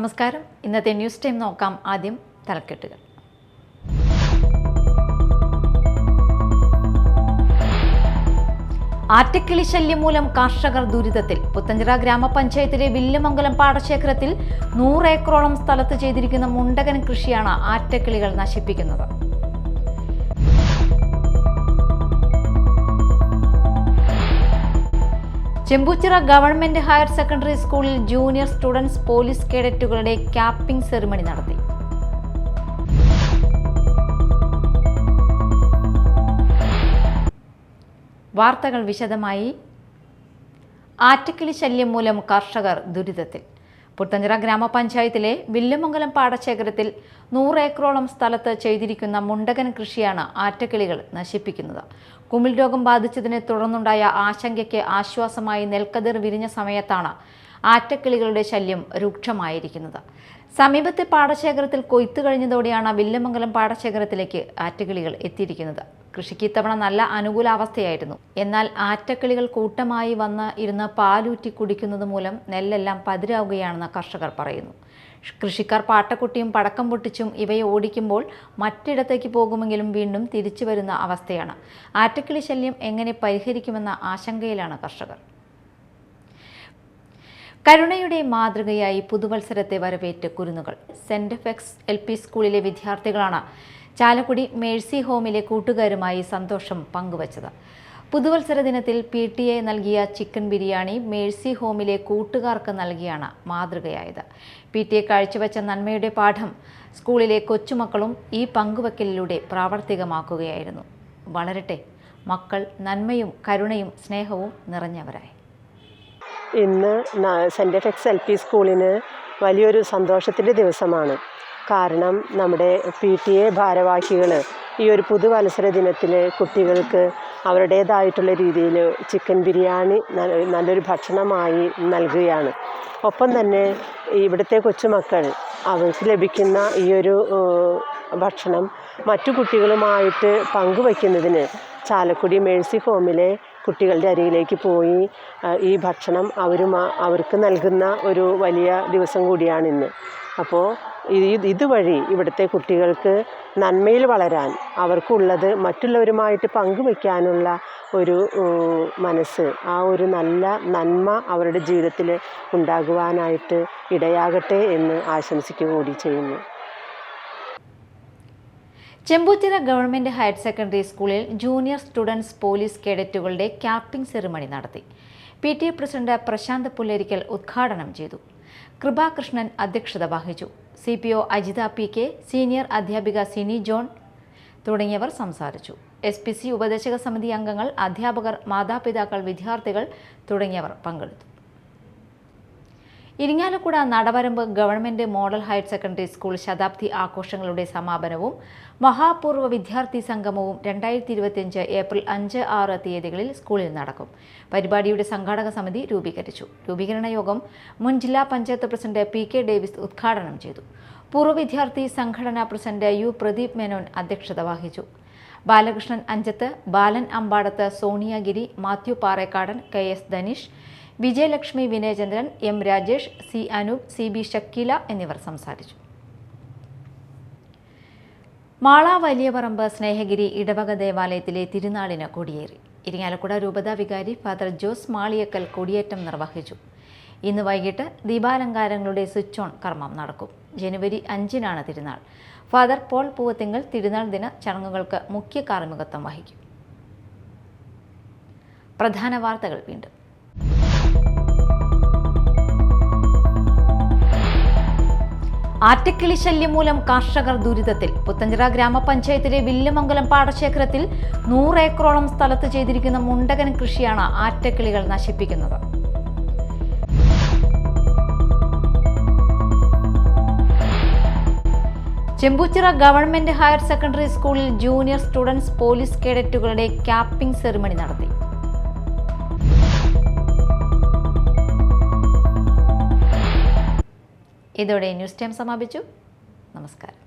നമസ്കാരം. ഇന്നത്തെ news time നോക്കാം. ആദ്യം തലക്കെട്ടുകൾ. ആറ്റക്കിളി ശല്യം മൂലം കർഷകർ ദുരിതത്തിൽ. പുത്തഞ്ചിറ ഗ്രാമപഞ്ചായത്തിലെ വില്ലുമംഗലം പാടശേഖരത്തിൽ 100 ഏക്കറോളം സ്ഥലത്ത് ചെയ്തിരിക്കുന്ന മുണ്ടകൻ കൃഷിയാണ് ആറ്റക്കിളികൾ നശിപ്പിക്കുന്നത്. ചെമ്പൂച്ചിറ ഗവൺമെന്റ് ഹയർ സെക്കൻഡറി സ്കൂളിൽ ജൂനിയർ സ്റ്റുഡൻസ് പോലീസ് കേഡറ്റുകളുടെ ക്യാപ്പിംഗ് സെറിമണി നടത്തി. വാർത്തകൾ വിശദമായി. ആറ്റക്കിളി ശല്യം മൂലം കർഷകർ ദുരിതത്തിൽ. പുത്തഞ്ചിറ ഗ്രാമപഞ്ചായത്തിലെ വില്ലുമംഗലം പാടശേഖരത്തിൽ 100 ഏക്കറോളം സ്ഥലത്ത് ചെയ്തിരിക്കുന്ന മുണ്ടകൻ കൃഷിയാണ് ആറ്റക്കിളികൾ നശിപ്പിക്കുന്നത്. കുമിൾ രോഗം ബാധിച്ചതിനെ തുടർന്നുണ്ടായ ആശങ്കയ്ക്ക് ആശ്വാസമായി നെൽക്കതിർ വിരിഞ്ഞ സമയത്താണ് ആറ്റക്കിളികളുടെ ശല്യം രൂക്ഷമായിരിക്കുന്നത്. സമീപത്തെ പാടശേഖരത്തിൽ കൊയ്ത്തു കഴിഞ്ഞതോടെയാണ് വില്ലുമംഗലം പാടശേഖരത്തിലേക്ക് ആറ്റക്കിളികൾ എത്തിയിരിക്കുന്നത്. കൃഷിക്ക് ഇത്തവണ നല്ല അനുകൂലാവസ്ഥയായിരുന്നു. എന്നാൽ ആറ്റക്കിളികൾ കൂട്ടമായി വന്ന് ഇരുന്ന് പാലൂറ്റി കുടിക്കുന്നത് മൂലം നെല്ലെല്ലാം പതിരാവുകയാണെന്ന് കർഷകർ പറയുന്നു. കൃഷിക്കാർ പാട്ടക്കുട്ടിയും പടക്കം പൊട്ടിച്ചും ഇവയെ ഓടിക്കുമ്പോൾ മറ്റിടത്തേക്ക് പോകുമെങ്കിലും വീണ്ടും തിരിച്ചു വരുന്ന അവസ്ഥയാണ്. ആറ്റക്കിളി ശല്യം എങ്ങനെ പരിഹരിക്കുമെന്ന ആശങ്കയിലാണ് കർഷകർ. കരുണയുടെ മാതൃകയായി പുതുവത്സരത്തെ വരവേറ്റ് കുരുന്നുകൾ. സെന്റ് എഫ് LP സ്കൂളിലെ വിദ്യാർത്ഥികളാണ് ചാലക്കുടി മേഴ്സി ഹോമിലെ കൂട്ടുകാരുമായി സന്തോഷം പങ്കുവച്ചത്. പുതുവത്സര ദിനത്തിൽ PTA നൽകിയ ചിക്കൻ ബിരിയാണി മേഴ്സി ഹോമിലെ കൂട്ടുകാർക്ക് നൽകിയാണ് മാതൃകയായത്. PTA കാഴ്ചവെച്ച നന്മയുടെ പാഠം സ്കൂളിലെ കൊച്ചുമക്കളും ഈ പങ്കുവെക്കലിലൂടെ പ്രാവർത്തികമാക്കുകയായിരുന്നു. വളരട്ടെ മക്കൾ നന്മയും കരുണയും സ്നേഹവും നിറഞ്ഞവരായി. ഇന്ന് സെന്റ് എഫ് LP സ്കൂളിന് വലിയൊരു സന്തോഷത്തിൻ്റെ ദിവസമാണ്. കാരണം നമ്മുടെ PTA ഭാരവാഹികൾ ഈ ഒരു പുതുവത്സര ദിനത്തിൽ കുട്ടികൾക്ക് അവരുടേതായിട്ടുള്ള രീതിയിൽ ചിക്കൻ ബിരിയാണി നല്ലൊരു ഭക്ഷണമായി നൽകുകയാണ്. ഒപ്പം തന്നെ ഇവിടുത്തെ കൊച്ചുമക്കൾ അവർക്ക് ലഭിക്കുന്ന ഈ ഒരു ഭക്ഷണം മറ്റു കുട്ടികളുമായിട്ട് പങ്കുവയ്ക്കുന്നതിന് ചാലക്കുടി മേഴ്സി ഹോമിലെ കുട്ടികളുടെ അരികിലേക്ക് പോയി ഈ ഭക്ഷണം അവർക്ക് നൽകുന്ന ഒരു വലിയ ദിവസം കൂടിയാണിന്ന്. അപ്പോൾ ഇതുവഴി ഇവിടുത്തെ കുട്ടികൾക്ക് നന്മയിൽ വളരാൻ, അവർക്കുള്ളത് മറ്റുള്ളവരുമായിട്ട് പങ്കുവയ്ക്കാനുള്ള ഒരു മനസ്സ്, ആ ഒരു നല്ല നന്മ അവരുടെ ജീവിതത്തിൽ ഉണ്ടാകുവാനായിട്ട് ഇടയാകട്ടെ എന്ന് ആശംസിക്കുക കൂടി ചെയ്യുന്നു. ചെമ്പൂച്ചിറ ഗവൺമെന്റ് ഹയർ സെക്കൻഡറി സ്കൂളിൽ ജൂനിയർ സ്റ്റുഡൻസ് പോലീസ് കേഡറ്റുകളുടെ ക്യാപ്പിംഗ് സെറിമണി നടത്തി. PTA പ്രസിഡന്റ് പ്രശാന്ത് പുല്ലരിക്കൽ ഉദ്ഘാടനം ചെയ്തു. കൃപാകൃഷ്ണൻ അധ്യക്ഷത വഹിച്ചു. CPO അജിത PK, സീനിയർ അധ്യാപിക സിനി ജോൺ തുടങ്ങിയവർ സംസാരിച്ചു. SPC ഉപദേശക സമിതി അംഗങ്ങൾ, അധ്യാപകർ, മാതാപിതാക്കൾ, വിദ്യാർത്ഥികൾ തുടങ്ങിയവർ പങ്കെടുത്തു. Irinjalakuda Nadavaramba government model higher secondary school ശതാബ്ദി ആഘോഷങ്ങളുടെ സമാപനവും മഹാപൂർവ്വ വിദ്യാർത്ഥി സംഗമവും 2025 ഏപ്രിൽ 5, 6 തീയതികളിൽ സ്കൂളിൽ നടക്കും. പരിപാടിയുടെ സംഘാടക സമിതി രൂപീകരിച്ചു. രൂപീകരണ യോഗം മുൻ ജില്ലാ പഞ്ചായത്ത് പ്രസിഡന്റ് PK ഡേവിസ് ഉദ്ഘാടനം ചെയ്തു. പൂർവ്വ വിദ്യാർത്ഥി സംഘടനാ പ്രസിഡന്റ് U പ്രദീപ് മേനോൻ അധ്യക്ഷത വഹിച്ചു. ബാലകൃഷ്ണൻ അഞ്ചത്ത്, ബാലൻ Ambadath, Soniyagiri, Mathew Parekkadan, KS Dhaneesh, Vijayalakshmi Vinayachandran, M Rajesh, C Anoop, CB Shakeela എന്നിവർ സംസാരിച്ചു. മാള വലിയപറമ്പ് സ്നേഹഗിരി ഇടവക ദേവാലയത്തിലെ തിരുനാളിന് കൊടിയേറി. ഇരിങ്ങാലക്കുട രൂപതാ വികാരി ഫാദർ ജോസ് മാളിയക്കൽ കൊടിയേറ്റം നിർവഹിച്ചു. ഇന്ന് വൈകിട്ട് ദീപാലങ്കാരങ്ങളുടെ സ്വിച്ച് ഓൺ കർമ്മം നടക്കും. ജനുവരി 5-നാണ് തിരുനാൾ. ഫാദർ പോൾ പൂവത്തിങ്കൽ തിരുനാൾ ദിന ചടങ്ങുകൾക്ക് മുഖ്യ കാർമ്മികത്വം വഹിക്കും. പ്രധാന വാർത്തകൾ വീണ്ടും. ആറ്റക്കിളി ശല്യം മൂലം കർഷകർ ദുരിതത്തിൽ. പുത്തഞ്ചിറ ഗ്രാമപഞ്ചായത്തിലെ വില്ലുമംഗലം പാടശേഖരത്തിൽ 100 ഏക്കറോളം സ്ഥലത്ത് ചെയ്തിരിക്കുന്ന മുണ്ടകൻ കൃഷിയാണ് ആറ്റക്കിളികൾ നശിപ്പിക്കുന്നത്. ചെമ്പൂച്ചിറ ഗവൺമെന്റ് ഹയർ സെക്കൻഡറി സ്കൂളിൽ ജൂനിയർ സ്റ്റുഡൻസ് പോലീസ് കേഡറ്റുകളുടെ ക്യാപ്പിംഗ് സെറിമണി നടത്തി. ഇതോടെ ന്യൂസ് ടൈം സമാപിച്ചു. നമസ്കാരം.